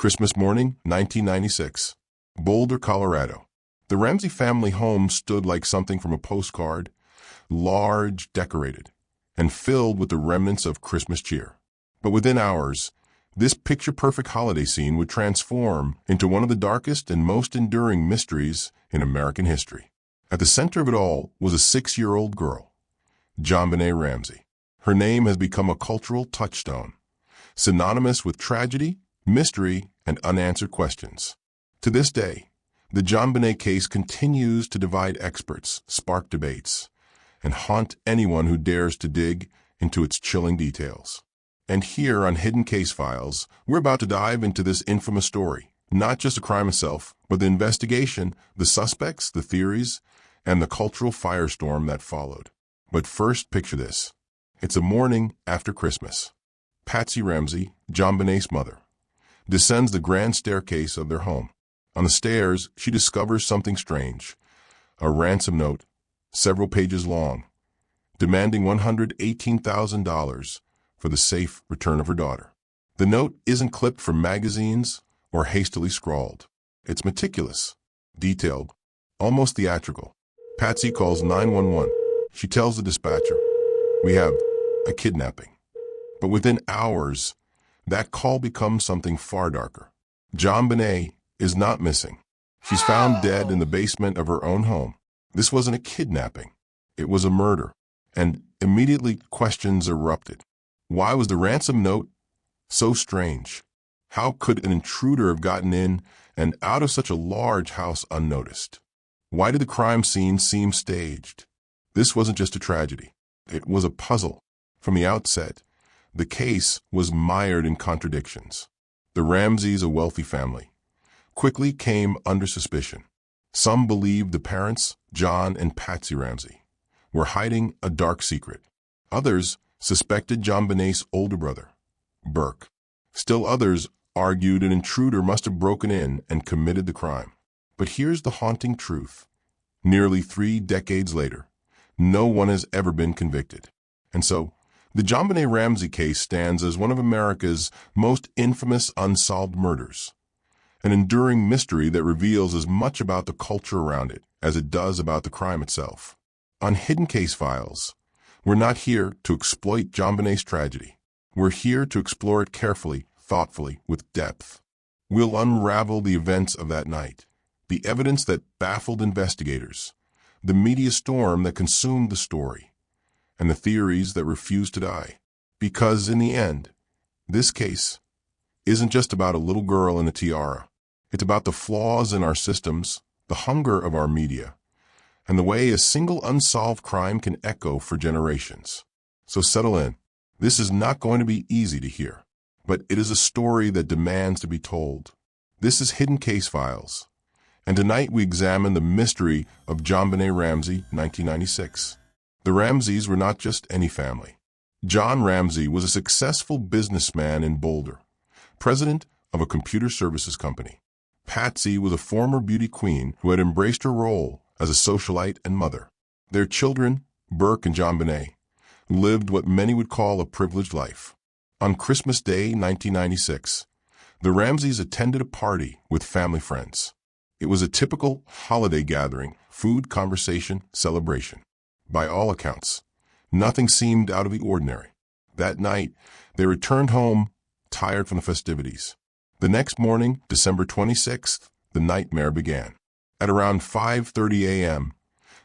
Christmas morning, 1996. Boulder, Colorado. The Ramsey family home stood like something from a postcard, large, decorated, and filled with the remnants of Christmas cheer. But within hours, this picture-perfect holiday scene would transform into one of the darkest and most enduring mysteries in American history. At the center of it all was a 6-year-old girl, JonBenét Ramsey. Her name has become a cultural touchstone, synonymous with tragedy, mystery, and unanswered questions. To this day, the JonBenét case continues to divide experts, spark debates, and haunt anyone who dares to dig into its chilling details. And here on Hidden Case Files, we're about to dive into this infamous story, not just the crime itself, but the investigation, the suspects, the theories, and the cultural firestorm that followed. But first, picture this. It's a morning after Christmas. Patsy Ramsey, JonBenét's mother, descends the grand staircase of their home. On the stairs, she discovers something strange, a ransom note, several pages long, demanding $118,000 for the safe return of her daughter. The note isn't clipped from magazines or hastily scrawled. It's meticulous, detailed, almost theatrical. Patsy calls 911. She tells the dispatcher, "We have a kidnapping." But within hours, that call becomes something far darker. JonBenét is not missing. She's found dead in the basement of her own home. This wasn't a kidnapping. It was a murder. And immediately questions erupted. Why was the ransom note so strange? How could an intruder have gotten in and out of such a large house unnoticed? Why did the crime scene seem staged? This wasn't just a tragedy. It was a puzzle. From the outset, the case was mired in contradictions. The Ramseys, a wealthy family, quickly came under suspicion. Some believed the parents, John and Patsy Ramsey, were hiding a dark secret. Others suspected JonBenét's older brother, Burke. Still others argued an intruder must have broken in and committed the crime. But here's the haunting truth. Nearly 3 decades later, no one has ever been convicted. And so, the JonBenét Ramsey case stands as one of America's most infamous unsolved murders, an enduring mystery that reveals as much about the culture around it as it does about the crime itself. On Hidden Case Files, we're not here to exploit JonBenét's tragedy. We're here to explore it carefully, thoughtfully, with depth. We'll unravel the events of that night, the evidence that baffled investigators, the media storm that consumed the story, and the theories that refuse to die. Because in the end, this case isn't just about a little girl in a tiara. It's about the flaws in our systems, the hunger of our media, and the way a single unsolved crime can echo for generations. So settle in. This is not going to be easy to hear, but it is a story that demands to be told. This is Hidden Case Files, and tonight we examine the mystery of JonBenét Ramsey, 1996. The Ramseys were not just any family. John Ramsey was a successful businessman in Boulder, president of a computer services company. Patsy was a former beauty queen who had embraced her role as a socialite and mother. Their children, Burke and JonBenét, lived what many would call a privileged life. On Christmas Day, 1996, the Ramseys attended a party with family friends. It was a typical holiday gathering, food, conversation, celebration. By all accounts, nothing seemed out of the ordinary. That night, they returned home, tired from the festivities. The next morning, December 26th, the nightmare began. At around 5:30 a.m.,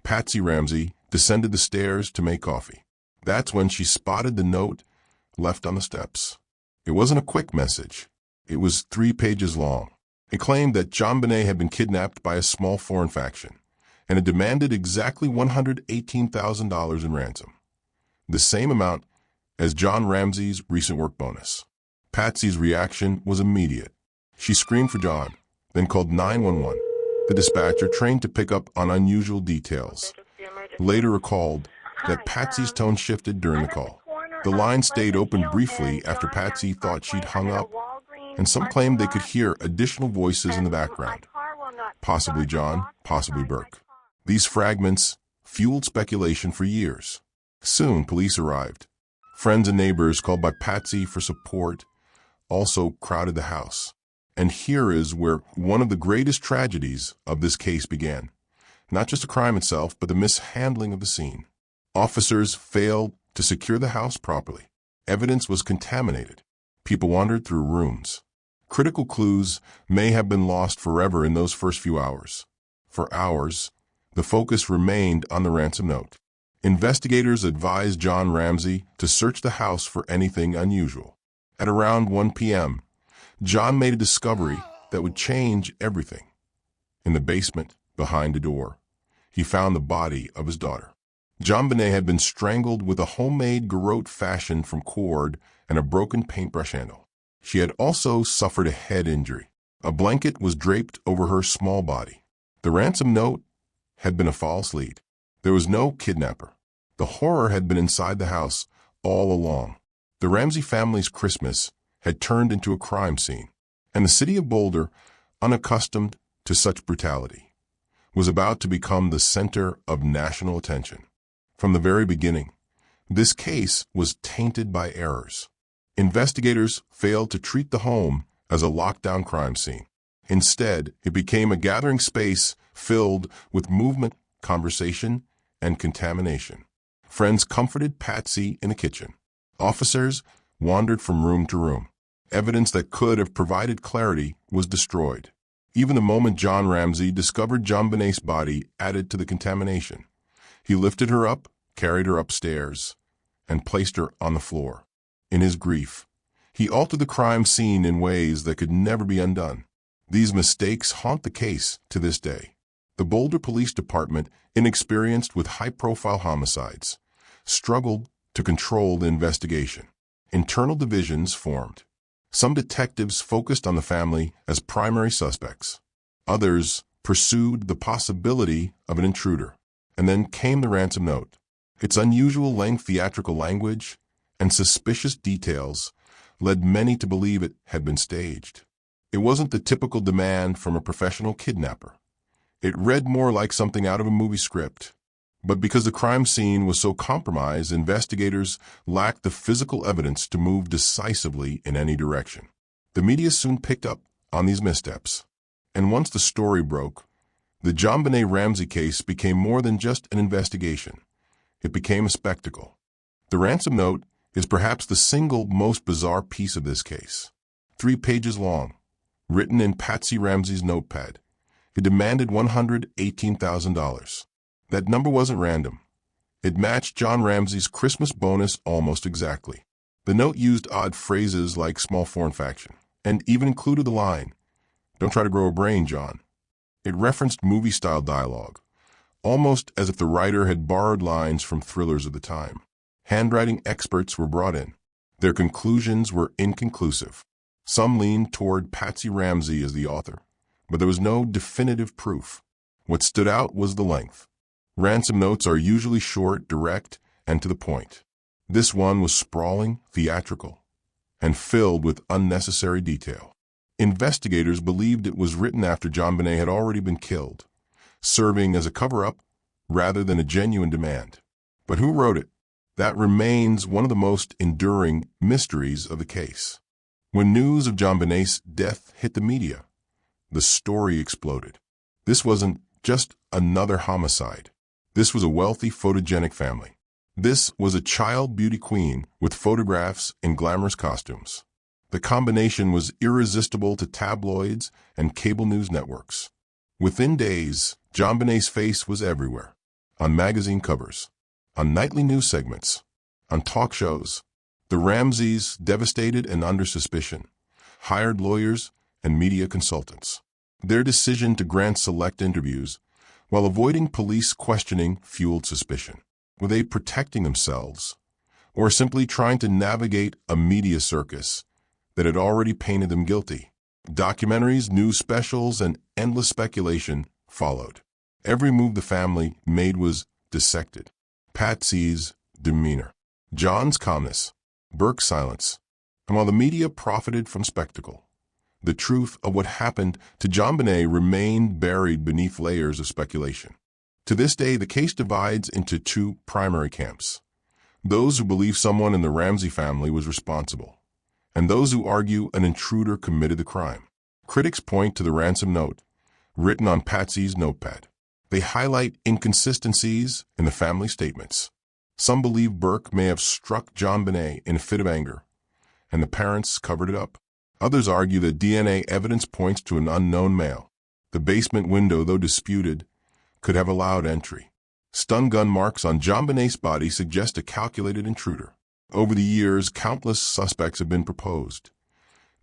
Patsy Ramsey descended the stairs to make coffee. That's when she spotted the note left on the steps. It wasn't a quick message. It was 3 pages long. It claimed that JonBenét had been kidnapped by a small foreign faction, and it demanded exactly $118,000 in ransom, the same amount as John Ramsey's recent work bonus. Patsy's reaction was immediate. She screamed for John, then called 911. The dispatcher, trained to pick up on unusual details, later recalled that Patsy's tone shifted during the call. The line stayed open briefly after Patsy thought she'd hung up, and some claimed they could hear additional voices in the background. Possibly John, possibly Burke. These fragments fueled speculation for years. Soon, police arrived. Friends and neighbors called by Patsy for support also crowded the house. And here is where one of the greatest tragedies of this case began. Not just the crime itself, but the mishandling of the scene. Officers failed to secure the house properly. Evidence was contaminated. People wandered through rooms. Critical clues may have been lost forever in those first few hours. For hours, the focus remained on the ransom note. Investigators advised John Ramsey to search the house for anything unusual. At around 1 p.m., John made a discovery that would change everything. In the basement, behind a door, he found the body of his daughter. JonBenét had been strangled with a homemade garrote fashioned from cord and a broken paintbrush handle. She had also suffered a head injury. A blanket was draped over her small body. The ransom note had been a false lead. There was no kidnapper. The horror had been inside the house all along. The Ramsey family's Christmas had turned into a crime scene, and the city of Boulder, unaccustomed to such brutality, was about to become the center of national attention. From the very beginning, this case was tainted by errors. Investigators failed to treat the home as a lockdown crime scene. Instead, it became a gathering space filled with movement, conversation, and contamination. Friends comforted Patsy in the kitchen. Officers wandered from room to room. Evidence that could have provided clarity was destroyed. Even the moment John Ramsey discovered JonBenét's body added to the contamination. He lifted her up, carried her upstairs, and placed her on the floor. In his grief, he altered the crime scene in ways that could never be undone. These mistakes haunt the case to this day. The Boulder Police Department, inexperienced with high-profile homicides, struggled to control the investigation. Internal divisions formed. Some detectives focused on the family as primary suspects. Others pursued the possibility of an intruder. And then came the ransom note. Its unusual length, theatrical language, and suspicious details led many to believe it had been staged. It wasn't the typical demand from a professional kidnapper. It read more like something out of a movie script. But because the crime scene was so compromised, investigators lacked the physical evidence to move decisively in any direction. The media soon picked up on these missteps. And once the story broke, the JonBenét Ramsey case became more than just an investigation. It became a spectacle. The ransom note is perhaps the single most bizarre piece of this case. 3 pages long, written in Patsy Ramsey's notepad. It demanded $118,000. That number wasn't random. It matched John Ramsey's Christmas bonus almost exactly. The note used odd phrases like small foreign faction, and even included the line, "Don't try to grow a brain, John." It referenced movie-style dialogue, almost as if the writer had borrowed lines from thrillers of the time. Handwriting experts were brought in. Their conclusions were inconclusive. Some leaned toward Patsy Ramsey as the author, but there was no definitive proof. What stood out was the length. Ransom notes are usually short, direct, and to the point. This one was sprawling, theatrical, and filled with unnecessary detail. Investigators believed it was written after JonBenét had already been killed, serving as a cover-up rather than a genuine demand. But who wrote it? That remains one of the most enduring mysteries of the case. When news of JonBenét's death hit the media, the story exploded. This wasn't just another homicide. This was a wealthy, photogenic family. This was a child beauty queen with photographs in glamorous costumes. The combination was irresistible to tabloids and cable news networks. Within days, JonBenét's face was everywhere. On magazine covers, on nightly news segments, on talk shows. The Ramseys, devastated and under suspicion, hired lawyers and media consultants. Their decision to grant select interviews while avoiding police questioning fueled suspicion. Were they protecting themselves, or simply trying to navigate a media circus that had already painted them guilty? Documentaries, news specials, and endless speculation followed. Every move the family made was dissected. Patsy's demeanor, John's calmness, Burke's silence. And while the media profited from spectacle, the truth of what happened to JonBenét remained buried beneath layers of speculation. To this day, the case divides into 2 primary camps. Those who believe someone in the Ramsey family was responsible, and those who argue an intruder committed the crime. Critics point to the ransom note, written on Patsy's notepad. They highlight inconsistencies in the family statements. Some believe Burke may have struck JonBenét in a fit of anger, and the parents covered it up. Others argue that DNA evidence points to an unknown male. The basement window, though disputed, could have allowed entry. Stun gun marks on JonBenét's body suggest a calculated intruder. Over the years, countless suspects have been proposed.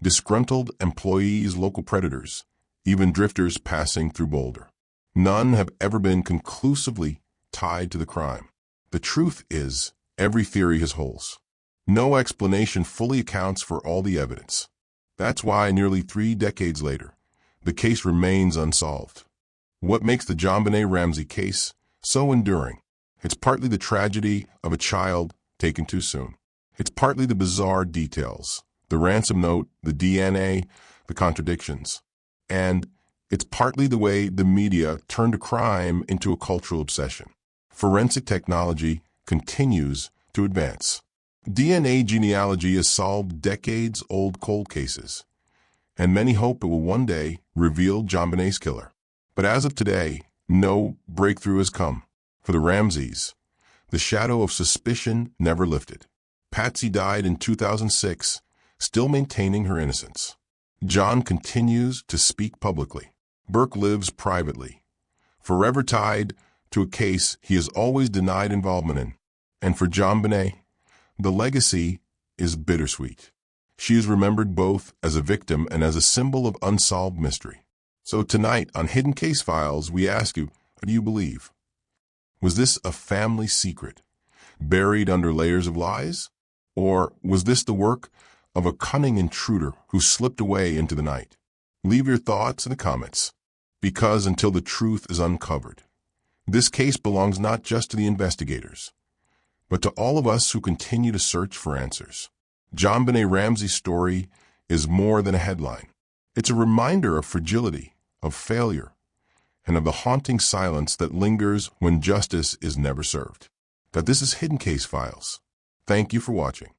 Disgruntled employees, local predators, even drifters passing through Boulder. None have ever been conclusively tied to the crime. The truth is, every theory has holes. No explanation fully accounts for all the evidence. That's why, nearly 3 decades later, the case remains unsolved. What makes the JonBenét Ramsey case so enduring? It's partly the tragedy of a child taken too soon. It's partly the bizarre details, the ransom note, the DNA, the contradictions. And it's partly the way the media turned a crime into a cultural obsession. Forensic technology continues to advance. DNA genealogy has solved decades-old cold cases, and many hope it will one day reveal JonBenét's killer. But as of today, no breakthrough has come. For the Ramseys, the shadow of suspicion never lifted. Patsy died in 2006, still maintaining her innocence. John continues to speak publicly. Burke lives privately, forever tied to a case he has always denied involvement in. And for JonBenét, the legacy is bittersweet. She is remembered both as a victim and as a symbol of unsolved mystery. So tonight on Hidden Case Files, we ask you, what do you believe? Was this a family secret, buried under layers of lies? Or was this the work of a cunning intruder who slipped away into the night? Leave your thoughts in the comments, because until the truth is uncovered, this case belongs not just to the investigators, but to all of us who continue to search for answers. JonBenét Ramsey's story is more than a headline. It's a reminder of fragility, of failure, and of the haunting silence that lingers when justice is never served. That this is Hidden Case Files. Thank you for watching.